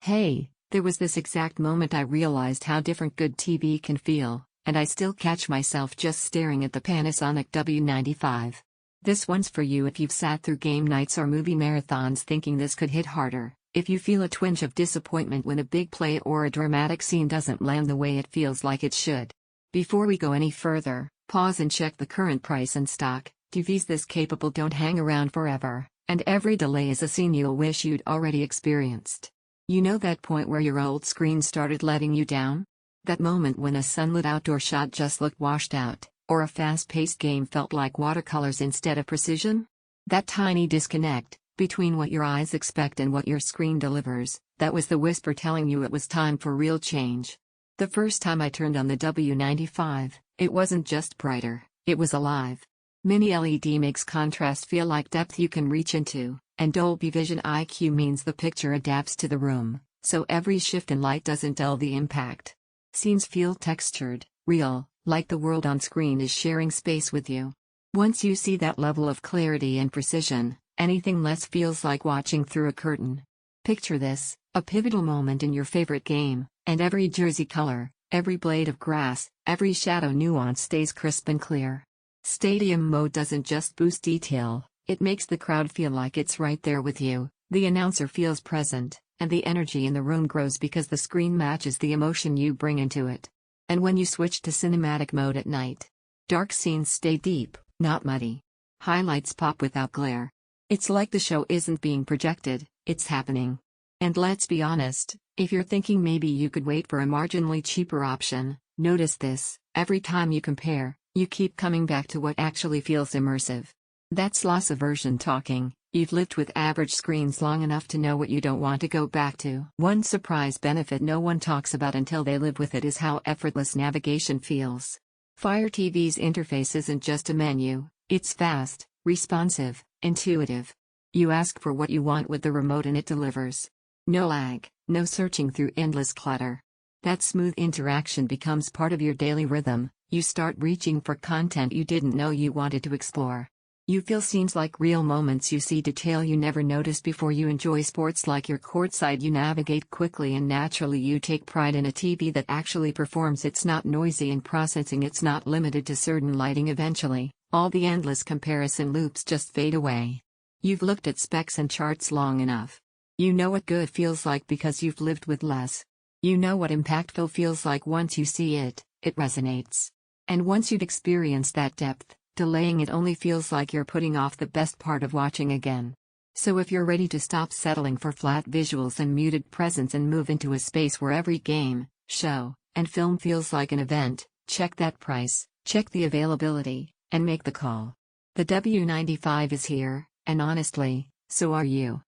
Hey, there was this exact moment I realized how different good TV can feel, and I still catch myself just staring at the Panasonic W95. This one's for you if you've sat through game nights or movie marathons thinking this could hit harder, if you feel a twinge of disappointment when a big play or a dramatic scene doesn't land the way it feels like it should. Before we go any further, pause and check the current price and stock. TVs this capable don't hang around forever, and every delay is a scene you'll wish you'd already experienced. You know that point where your old screen started letting you down? That moment when a sunlit outdoor shot just looked washed out, or a fast-paced game felt like watercolors instead of precision? That tiny disconnect between what your eyes expect and what your screen delivers, that was the whisper telling you it was time for real change. The first time I turned on the W95, it wasn't just brighter, it was alive. Mini LED makes contrast feel like depth you can reach into, and Dolby Vision IQ means the picture adapts to the room, so every shift in light doesn't dull the impact. Scenes feel textured, real, like the world on screen is sharing space with you. Once you see that level of clarity and precision, anything less feels like watching through a curtain. Picture this, a pivotal moment in your favorite game, and every jersey color, every blade of grass, every shadow nuance stays crisp and clear. Stadium mode doesn't just boost detail, it makes the crowd feel like it's right there with you, the announcer feels present, and the energy in the room grows because the screen matches the emotion you bring into it. And when you switch to cinematic mode at night, dark scenes stay deep, not muddy. Highlights pop without glare. It's like the show isn't being projected, it's happening. And let's be honest, if you're thinking maybe you could wait for a marginally cheaper option, notice this, every time you compare, you keep coming back to what actually feels immersive. That's loss aversion talking. You've lived with average screens long enough to know what you don't want to go back to. One surprise benefit no one talks about until they live with it is how effortless navigation feels. Fire TV's interface isn't just a menu, it's fast, responsive, intuitive. You ask for what you want with the remote and it delivers. No lag, no searching through endless clutter. That smooth interaction becomes part of your daily rhythm. You start reaching for content you didn't know you wanted to explore. You feel scenes like real moments, you see detail you never noticed before, you enjoy sports like you're courtside, you navigate quickly and naturally, you take pride in a TV that actually performs. It's not noisy in processing, it's not limited to certain lighting. Eventually, all the endless comparison loops just fade away. You've looked at specs and charts long enough. You know what good feels like because you've lived with less. You know what impactful feels like once you see it, it resonates. And once you've experienced that depth, delaying it only feels like you're putting off the best part of watching again. So if you're ready to stop settling for flat visuals and muted presence and move into a space where every game, show, and film feels like an event, check that price, check the availability, and make the call. The W95 is here, and honestly, so are you.